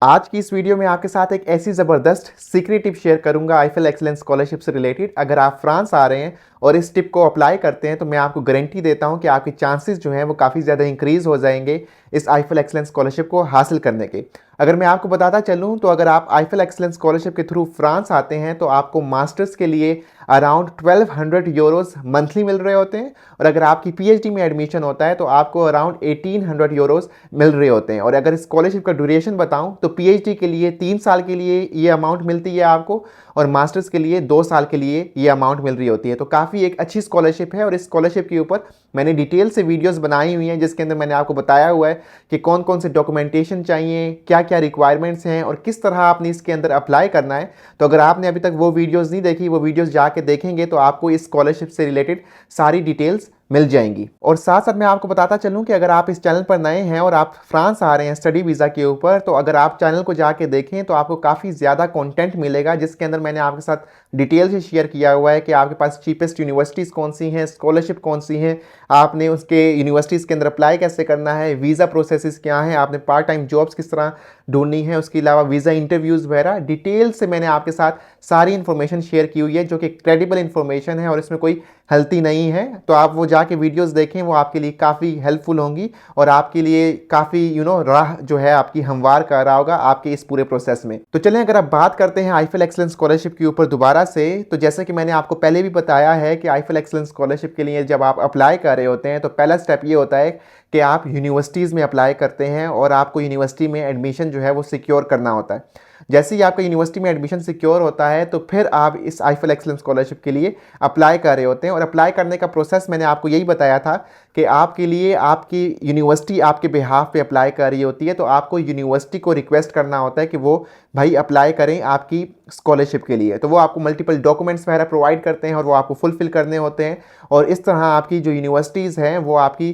आज की इस वीडियो में आपके साथ एक ऐसी ज़बरदस्त सीक्रेट टिप शेयर करूंगा आईफिल एक्सीलेंस स्कॉलरशिप से रिलेटेड। अगर आप फ्रांस आ रहे हैं और इस टिप को अप्लाई करते हैं तो मैं आपको गारंटी देता हूं कि आपके चांसेस जो हैं वो काफ़ी ज़्यादा इंक्रीज़ हो जाएंगे इस आईफिल एक्सीलेंस स्कॉलरशिप को हासिल करने के। अगर मैं आपको बताता चलूं तो अगर आप आईफिल एक्सीलेंस स्कॉलरशिप के थ्रू फ्रांस आते हैं तो आपको मास्टर्स के लिए अराउंड 1200 मंथली मिल रहे होते हैं, और अगर आपकी पीएचडी में एडमिशन होता है तो आपको अराउंड 1800 मिल रहे होते हैं। और अगर स्कॉलरशिप का ड्यूरेशन बताऊं तो पीएचडी के लिए 3 साल के लिए ये अमाउंट मिलती है आपको, और मास्टर्स के लिए 2 साल के लिए ये अमाउंट मिल रही होती है। तो काफ़ी एक अच्छी स्कॉलरशिप है, और इस स्कॉलरशिप के ऊपर मैंने डिटेल से वीडियोस बनाई हुई हैं जिसके अंदर मैंने आपको बताया हुआ है कि कौन कौन से डॉक्यूमेंटेशन चाहिए, क्या क्या रिक्वायरमेंट्स हैं और किस तरह आपने इसके अंदर अप्लाई करना है। तो अगर आपने अभी तक वो वीडियोस नहीं देखी, वो वीडियोस जाके देखेंगे तो आपको इस स्कॉलरशिप से रिलेटेड सारी डिटेल्स मिल जाएंगी। और साथ साथ मैं आपको बताता चलूं कि अगर आप इस चैनल पर नए हैं और आप फ्रांस आ रहे हैं स्टडी वीज़ा के ऊपर, तो अगर आप चैनल को जाके देखें तो आपको काफ़ी ज़्यादा कंटेंट मिलेगा जिसके अंदर मैंने आपके साथ डिटेल से शेयर किया हुआ है कि आपके पास चीपेस्ट यूनिवर्सिटीज़ कौन सी हैं, स्कॉलरशिप कौन सी हैं, आपने उसके यूनिवर्सिटीज़ के अंदर अप्लाई कैसे करना है, वीज़ा प्रोसेसेस क्या हैं, आपने पार्ट टाइम जॉब्स किस तरह ढूंढनी है, उसके अलावा वीज़ा इंटरव्यूज़ वगैरह डिटेल से मैंने आपके साथ सारी इन्फॉर्मेशन शेयर की हुई है जो कि क्रेडिबल इन्फॉर्मेशन है और इसमें कोई हेल्थी नहीं है। तो आप वो जाके वीडियोस देखें, वो आपके लिए काफ़ी हेल्पफुल होंगी और आपके लिए काफ़ी राह जो है आपकी हमवार कर रहा होगा आपके इस पूरे प्रोसेस में। तो चलें अगर आप बात करते हैं आईफिल एक्सीलेंस स्कॉलरशिप के ऊपर दोबारा से, तो जैसे कि मैंने आपको पहले भी बताया है कि आईफिल एक्सीलेंस स्कॉलरशिप के लिए जब आप अप्लाई कर रहे होते हैं तो पहला स्टेप ये होता है कि आप यूनिवर्सिटीज़ में अप्लाई करते हैं और आपको यूनिवर्सिटी में एडमिशन जो है वो सिक्योर करना होता है। जैसे ही आपका यूनिवर्सिटी में एडमिशन सिक्योर होता है तो फिर आप इस आईफिल एक्सीलेंस स्कॉलरशिप के लिए अप्लाई कर रहे होते हैं। और अप्लाई करने का प्रोसेस मैंने आपको यही बताया था कि आपके लिए आपकी यूनिवर्सिटी आपके बिहाफ पे अप्लाई कर रही होती है, तो आपको यूनिवर्सिटी को रिक्वेस्ट करना होता है कि वो भाई अप्लाई करें आपकी स्कॉलरशिप के लिए। तो वो आपको मल्टीपल डॉक्यूमेंट्स वगैरह प्रोवाइड करते हैं और वो आपको फुलफिल करने होते हैं, और इस तरह आपकी जो यूनिवर्सिटीज़ हैं वो आपकी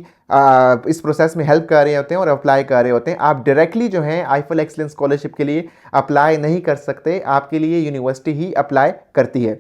इस प्रोसेस में हेल्प कर रहे होते हैं और अप्लाई कर रहे होते हैं। आप डायरेक्टली जो है आईफिल एक्सीलेंस स्कॉलरशिप के लिए अप्लाई नहीं कर सकते, आपके लिए यूनिवर्सिटी ही अप्लाई करती है।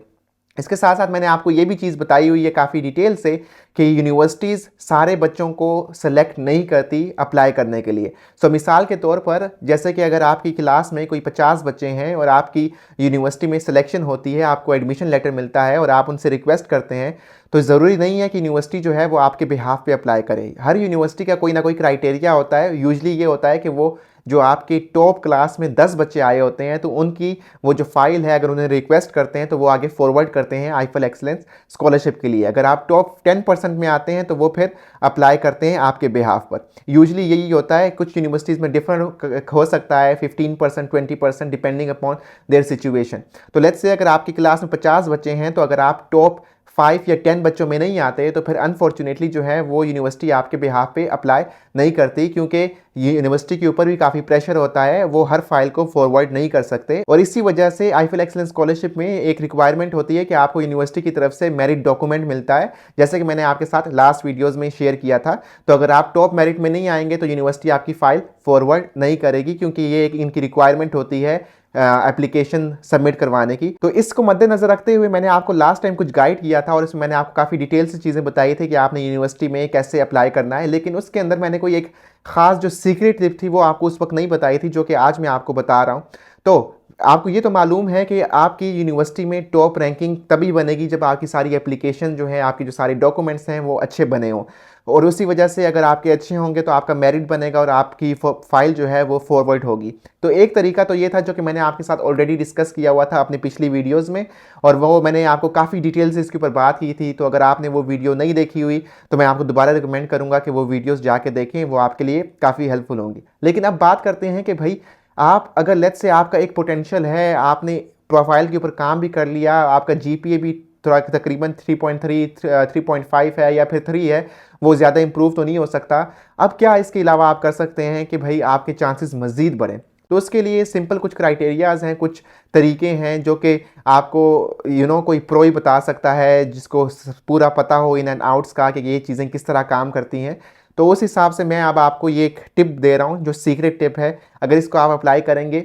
इसके साथ साथ मैंने आपको ये भी चीज़ बताई हुई है काफ़ी डिटेल से कि यूनिवर्सिटीज़ सारे बच्चों को सेलेक्ट नहीं करती अप्लाई करने के लिए। सो मिसाल के तौर पर जैसे कि अगर आपकी क्लास में कोई 50 बच्चे हैं और आपकी यूनिवर्सिटी में सिलेक्शन होती है, आपको एडमिशन लेटर मिलता है और आप उनसे रिक्वेस्ट करते हैं, तो ज़रूरी नहीं है कि यूनिवर्सिटी जो है वो आपके बिहाफ पे अप्लाई करे। हर यूनिवर्सिटी का कोई ना कोई क्राइटेरिया होता है। यूजली ये होता है कि वो जो आपके टॉप क्लास में 10 बच्चे आए होते हैं तो उनकी वो जो फाइल है अगर उन्हें रिक्वेस्ट करते हैं तो वो आगे फॉरवर्ड करते हैं आईफिल एक्सीलेंस स्कॉलरशिप के लिए। अगर आप टॉप 10% में आते हैं तो वो फिर अप्लाई करते हैं आपके बिहाफ पर। यूजली यही होता है, कुछ यूनिवर्सिटीज़ में डिफरेंट हो सकता है, 15% 20% डिपेंडिंग अपॉन देयर सिचुएशन। तो लेट्स से अगर आपकी क्लास में 50 बच्चे हैं तो अगर आप टॉप 5 या 10 बच्चों में नहीं आते तो फिर अनफॉर्चुनेटली जो है वो यूनिवर्सिटी आपके बिहाफ पे अप्लाई नहीं करती, क्योंकि यूनिवर्सिटी के ऊपर भी काफ़ी प्रेशर होता है, वो हर फाइल को फॉरवर्ड नहीं कर सकते। और इसी वजह से आईफिल एक्सीलेंस स्कॉलरशिप में एक रिक्वायरमेंट होती है कि आपको यूनिवर्सिटी की तरफ से मेरिट डॉक्यूमेंट मिलता है, जैसे कि मैंने आपके साथ लास्ट वीडियोज़ में शेयर किया था। तो अगर आप टॉप मेरिट में नहीं आएंगे तो यूनिवर्सिटी आपकी फ़ाइल फॉरवर्ड नहीं करेगी, क्योंकि ये एक इनकी रिक्वायरमेंट होती है एप्लीकेशन सबमिट करवाने की। तो इसको मद्देनजर रखते हुए मैंने आपको लास्ट टाइम कुछ गाइड किया था और इसमें मैंने आपको काफ़ी डिटेल से चीज़ें बताई थी कि आपने यूनिवर्सिटी में कैसे अप्लाई करना है, लेकिन उसके अंदर मैंने कोई एक खास जो सीक्रेट टिप थी वो आपको उस वक्त नहीं बताई थी, जो कि आज मैं आपको बता रहा हूँ। तो आपको ये तो मालूम है कि आपकी यूनिवर्सिटी में टॉप रैंकिंग तभी बनेगी जब आपकी सारी एप्लीकेशन जो है, आपकी जो सारे डॉक्यूमेंट्स हैं वो अच्छे बने हों, और उसी वजह से अगर आपके अच्छे होंगे तो आपका मेरिट बनेगा और आपकी फाइल जो है वो फॉरवर्ड होगी। तो एक तरीका तो ये था जो कि मैंने आपके साथ ऑलरेडी डिस्कस किया हुआ था अपनी पिछली वीडियोस में, और वो मैंने आपको काफ़ी डिटेल से इसके ऊपर बात की थी। तो अगर आपने वो वीडियो नहीं देखी हुई तो मैं आपको दोबारा रिकमेंड करूँगा कि वो वीडियोज़ जाके देखें, वो आपके लिए काफ़ी हेल्पफुल होंगी। लेकिन अब बात करते हैं कि भाई आप अगर लेट्स से आपका एक पोटेंशियल है, आपने प्रोफाइल के ऊपर काम भी कर लिया, आपका जीपीए भी थोड़ा तकरीबन 3.3 3.5 है या फिर 3 है, वो ज़्यादा इंप्रूव तो नहीं हो सकता। अब क्या इसके अलावा आप कर सकते हैं कि भाई आपके चांसेस मज़ीद बढ़ें? तो उसके लिए सिंपल कुछ क्राइटेरियाज़ हैं, कुछ तरीके हैं जो कि आपको कोई प्रो ही बता सकता है जिसको पूरा पता हो इन एंड आउट्स का कि ये चीज़ें किस तरह काम करती हैं। तो उस हिसाब से मैं अब आपको ये एक टिप दे रहा हूँ जो सीक्रेट टिप है। अगर इसको आप अप्लाई करेंगे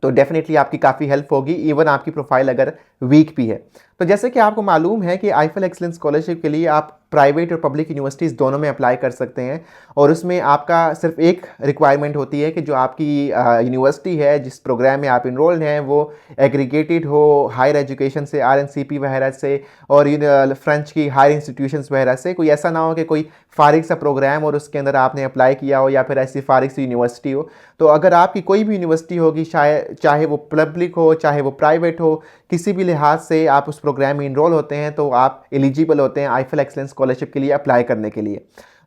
तो डेफिनेटली आपकी काफ़ी हेल्प होगी, इवन आपकी प्रोफाइल अगर वीक भी है। तो जैसे कि आपको मालूम है कि आईफेल एक्सीलेंस स्कॉलरशिप के लिए आप प्राइवेट और पब्लिक यूनिवर्सिटीज़ दोनों में अप्लाई कर सकते हैं, और उसमें आपका सिर्फ एक रिक्वायरमेंट होती है कि जो आपकी यूनिवर्सिटी है, जिस प्रोग्राम में आप इनरोल्ड हैं, वो एग्रीगेटेड हो हायर एजुकेशन से, आरएनसीपी वगैरह से, और फ्रेंच की हायर इंस्टीट्यूशंस वगैरह से। कोई ऐसा ना हो कि कोई फारिग सा प्रोग्राम और उसके अंदर आपने अप्लाई किया हो, या फिर ऐसी फारिग सी यूनिवर्सिटी हो। तो अगर आपकी कोई भी यूनिवर्सिटी होगी, चाहे वो पब्लिक हो चाहे वो प्राइवेट हो, किसी भी लिहाज से आप उस प्रोग्राम में इनरोल होते हैं तो आप एलिजिबल होते हैं आईफेल एक्सीलेंस स्कॉलरशिप के लिए अप्लाई करने के लिए।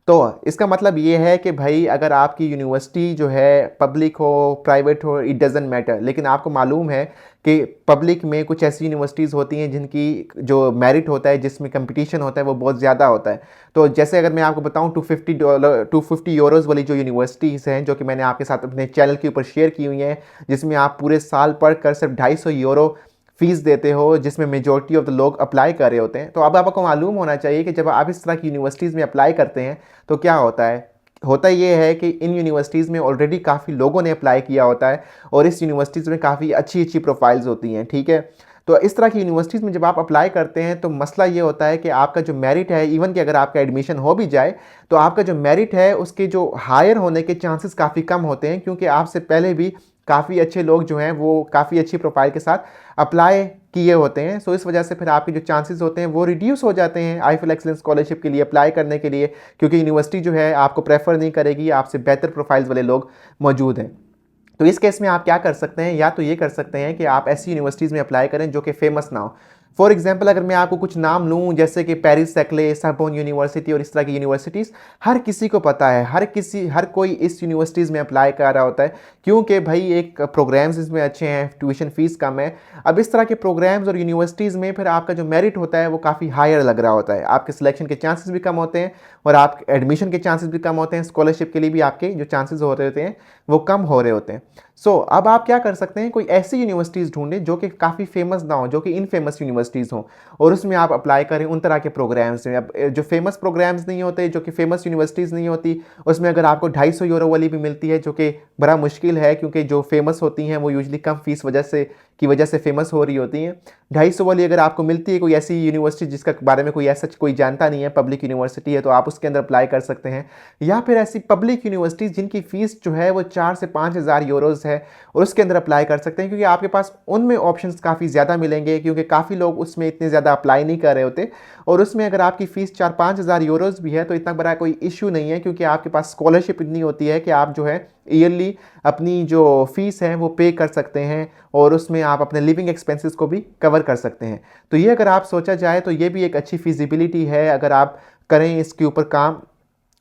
तो इसका मतलब ये है कि भाई अगर आपकी यूनिवर्सिटी जो है पब्लिक हो प्राइवेट हो, इट डजेंट मैटर, लेकिन आपको मालूम है कि पब्लिक में कुछ ऐसी यूनिवर्सिटीज़ होती हैं जिनकी जो मेरिट होता है, जिसमें कंपटीशन होता है, वो बहुत ज़्यादा होता है। तो जैसे अगर मैं आपको बताऊं, $250 वाली जो यूनिवर्सिटीज़ हैं, जो कि मैंने आपके साथ अपने चैनल के ऊपर शेयर की हुई हैं, जिसमें आप पूरे साल पढ़कर सिर्फ €250 फीस देते हो, जिसमें मेजॉरिटी ऑफ द लोग अप्लाई कर रहे होते हैं। तो अब आपको मालूम होना चाहिए कि जब आप इस तरह की यूनिवर्सिटीज़ में अप्लाई करते हैं तो क्या होता है। होता ये है कि इन यूनिवर्सिटीज़ में ऑलरेडी काफ़ी लोगों ने अप्लाई किया होता है, और इस यूनिवर्सिटीज़ में काफ़ी अच्छी अच्छी प्रोफाइल्स होती हैं, ठीक है। तो इस तरह की यूनिवर्सिटीज़ में जब आप अप्लाई करते हैं तो मसला ये होता है कि आपका जो मेरिट है, इवन कि अगर आपका एडमिशन हो भी जाए, तो आपका जो मेरिट है उसके जो हायर होने के चांसेस काफ़ी कम होते हैं, क्योंकि आपसे पहले भी काफ़ी अच्छे लोग जो हैं वो काफ़ी अच्छी प्रोफाइल के साथ अप्लाई किए होते हैं। सो इस वजह से फिर आपके जो चांसेस होते हैं वो रिड्यूस हो जाते हैं आईफेल एक्सीलेंस स्कॉलरशिप के लिए अप्लाई करने के लिए, क्योंकि यूनिवर्सिटी जो है आपको प्रेफर नहीं करेगी, आपसे बेहतर प्रोफाइल्स वाले लोग मौजूद हैं। तो इस केस में आप क्या कर सकते हैं, या तो ये कर सकते हैं कि आप ऐसी यूनिवर्सिटीज़ में अप्लाई करें जो कि फेमस ना हो। फॉर एग्जाम्पल अगर मैं आपको कुछ नाम लूँ, जैसे कि पेरिस सैक्ले, सरबोन यूनिवर्सिटी और इस तरह की यूनिवर्सिटीज़, हर किसी को पता है, हर कोई इस यूनिवर्सिटीज़ में अप्लाई कर रहा होता है, क्योंकि भाई एक प्रोग्राम्स इसमें अच्छे हैं, ट्यूशन फीस कम है। अब इस तरह के प्रोग्राम्स और यूनिवर्सिटीज़ में फिर आपका जो मेरिट होता है वो काफ़ी हायर लग रहा होता है, आपके सिलेक्शन के चांसेस भी कम होते हैं, और आप एडमिशन के चांसेस भी कम होते हैं, स्कॉलरशिप के लिए भी आपके जो चांसेस हो रहे होते हैं वो कम हो रहे होते हैं। अब आप क्या कर सकते हैं, कोई ऐसी यूनिवर्सिटीज़ ढूंढें जो कि काफ़ी फेमस ना हो, जो कि इनफेमस यूनिवर्सिटीज़ हों, और उसमें आप अप्लाई करें उन तरह के प्रोग्राम्स में। अब जो फेमस प्रोग्राम्स नहीं होते, जो कि फेमस यूनिवर्सिटीज़ नहीं होती, उसमें अगर आपको €250 वाली भी मिलती है, जो कि बड़ा मुश्किल है, क्योंकि जो फेमस होती हैं वो यूजली कम फीस की वजह से फेमस हो रही होती हैं। 250 वाली अगर आपको मिलती है कोई ऐसी यूनिवर्सिटी जिसका बारे में कोई जानता नहीं है, पब्लिक यूनिवर्सिटी है, तो आप उसके अंदर अप्लाई कर सकते हैं। या फिर ऐसी पब्लिक यूनिवर्सिटीज़ जिनकी फ़ीस जो है वो 4 से 5 हज़ार यूरोज़ है, और उसके अंदर अप्लाई कर सकते हैं, क्योंकि आपके पास उनमें ऑप्शंस काफ़ी ज़्यादा मिलेंगे, क्योंकि काफ़ी लोग उसमें इतने ज़्यादा अप्लाई नहीं कर रहे होते। और उसमें अगर आपकी फ़ीस 4-5 हज़ार यूरोज़ भी है तो इतना बड़ा कोई इशू नहीं है, क्योंकि आपके पास स्कॉलरशिप इतनी होती है कि आप जो है ईयरली अपनी जो फ़ीस है वो पे कर सकते हैं, और उसमें आप अपने लिविंग एक्सपेंसेस को भी कवर कर सकते हैं। तो ये अगर आप सोचा जाए तो ये भी एक अच्छी फिजिबिलिटी है, अगर आप करें इसके ऊपर काम,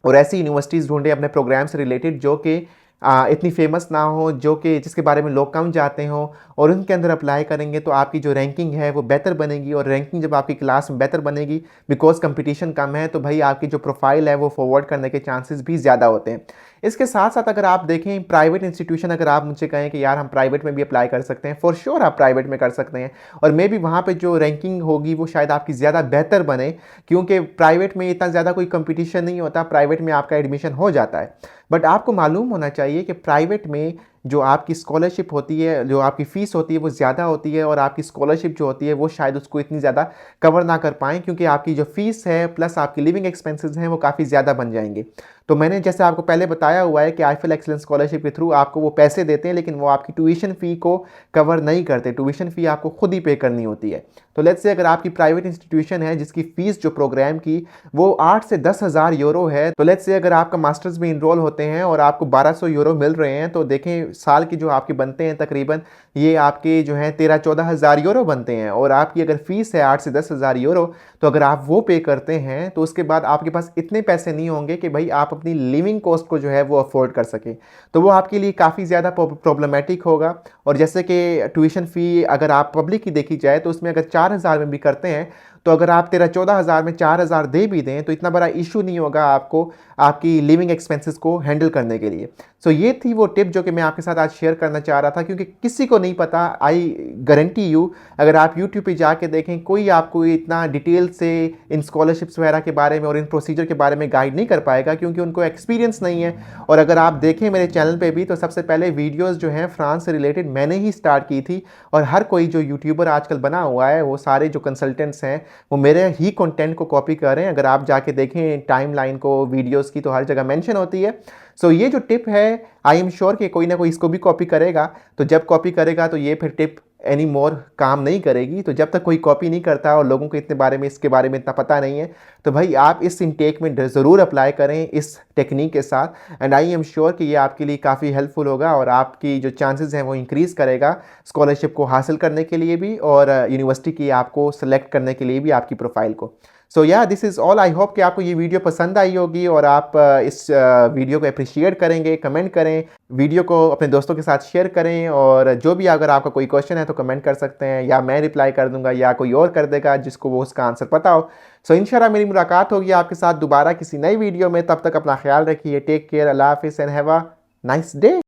और ऐसी यूनिवर्सिटीज़ ढूंढें अपने प्रोग्राम से रिलेटेड जो कि इतनी फेमस ना हो, जिसके बारे में लोग कम जानते हों, और उनके अंदर अप्लाई करेंगे तो आपकी जो रैंकिंग है वो बेहतर बनेगी। और रैंकिंग जब आपकी क्लास में बेहतर बनेगी, बिकॉज कंपटीशन कम है, तो भाई आपकी जो प्रोफाइल है वो फॉरवर्ड करने के चांसेस भी ज़्यादा होते हैं। इसके साथ साथ अगर आप देखें प्राइवेट इंस्टीट्यूशन, अगर आप मुझसे कहें कि यार हम प्राइवेट में भी अप्लाई कर सकते हैं, फॉर श्योर आप प्राइवेट में कर सकते हैं, और मे बी वहाँ पे जो रैंकिंग होगी वो शायद आपकी ज़्यादा बेहतर बने, क्योंकि प्राइवेट में इतना ज़्यादा कोई कंपटीशन नहीं होता, प्राइवेट में आपका एडमिशन हो जाता है। बट आपको मालूम होना चाहिए कि प्राइवेट में जो आपकी स्कॉलरशिप होती है, जो आपकी फ़ीस होती है वो ज़्यादा होती है, और आपकी स्कॉलरशिप जो होती है वो शायद उसको इतनी ज़्यादा कवर ना कर पाएँ, क्योंकि आपकी जो फ़ीस है प्लस आपकी लिविंग एक्सपेंसेस हैं वो काफ़ी ज़्यादा बन जाएंगे। तो मैंने जैसे आपको पहले बताया हुआ है कि आईफेल एक्सीलेंस स्कॉलरशिप के थ्रू आपको वो पैसे देते हैं, लेकिन वो आपकी ट्यूशन फ़ी को कवर नहीं करते, ट्यूशन फ़ी आपको खुद ही पे करनी होती है। तो लेट्स से अगर आपकी प्राइवेट इंस्टीट्यूशन है जिसकी फ़ीस जो प्रोग्राम की वो 8 से 10 हज़ार यूरो है, तो लेट्स से अगर आपका मास्टर्स में इनरोल होते हैं और आपको 1200 यूरो मिल रहे हैं, तो देखें साल की जो आपके बनते हैं तकरीबन ये आपके जो हैं 13-14 हज़ार यूरो बनते हैं, और आपकी अगर फ़ीस है 8 से 10 हज़ार यूरो, तो अगर आप वो पे करते हैं तो उसके बाद आपके पास इतने पैसे नहीं होंगे कि भाई आप अपनी लिविंग कॉस्ट को जो है वो अफोर्ड कर सकें। तो वो आपके लिए काफ़ी ज़्यादा प्रॉब्लमेटिक होगा। और जैसे कि ट्यूशन फ़ी अगर आप पब्लिक की देखी जाए तो उसमें अगर 4 हज़ार में भी करते हैं, तो अगर आप 13-14 हज़ार में 4 हज़ार दे भी दें तो इतना बड़ा इशू नहीं होगा आपको आपकी लिविंग एक्सपेंसेस को हैंडल करने के लिए। सो ये थी वो टिप जो कि मैं आपके साथ आज शेयर करना चाह रहा था, क्योंकि किसी को नहीं पता। आई गारंटी यू, अगर आप यूट्यूब पे जाके देखें, कोई आपको इतना डिटेल से इन स्कॉलरशिप्स वगैरह के बारे में और इन प्रोसीजर के बारे में गाइड नहीं कर पाएगा, क्योंकि उनको एक्सपीरियंस नहीं है। और अगर आप देखें मेरे चैनल पे भी, तो सबसे पहले वीडियोस जो हैं फ्रांस से रिलेटेड मैंने ही स्टार्ट की थी। और हर कोई जो यूट्यूबर आजकल बना हुआ है, वो सारे जो कंसल्टेंट्स हैं वो मेरे ही कंटेंट को कॉपी कर रहे हैं। अगर आप जाके देखें टाइमलाइन को वीडियोस की, तो हर जगह मेंशन होती है। सो ये जो टिप है, आई एम श्योर कि कोई ना कोई इसको भी कॉपी करेगा। तो जब कॉपी करेगा तो ये फिर टिप एनी मोर काम नहीं करेगी। तो जब तक कोई कॉपी नहीं करता और लोगों को इतने बारे में, इसके बारे में इतना पता नहीं है, तो भाई आप इस इनटेक में ज़रूर अप्लाई करें इस टेक्निक के साथ। एंड आई एम श्योर कि ये आपके लिए काफ़ी हेल्पफुल होगा और आपकी जो चांसेस हैं वो इंक्रीज़ करेगा स्कॉलरशिप को हासिल करने के लिए भी, और यूनिवर्सिटी की आपको सेलेक्ट करने के लिए भी, आपकी प्रोफाइल को। सो या this is all. I hope कि आपको ये वीडियो पसंद आई होगी और आप इस वीडियो को अप्रिशिएट करेंगे, कमेंट करें, वीडियो को अपने दोस्तों के साथ शेयर करें। और जो भी अगर आपका कोई क्वेश्चन है तो कमेंट कर सकते हैं, या मैं रिप्लाई कर दूंगा या कोई और कर देगा जिसको वो उसका आंसर पता हो। सो इंशाल्लाह मेरी मुलाकात होगी आपके साथ दोबारा किसी नई वीडियो में। तब तक अपना ख्याल रखिए। टेक केयर, अल्लाह हाफिज़ and have a nice day.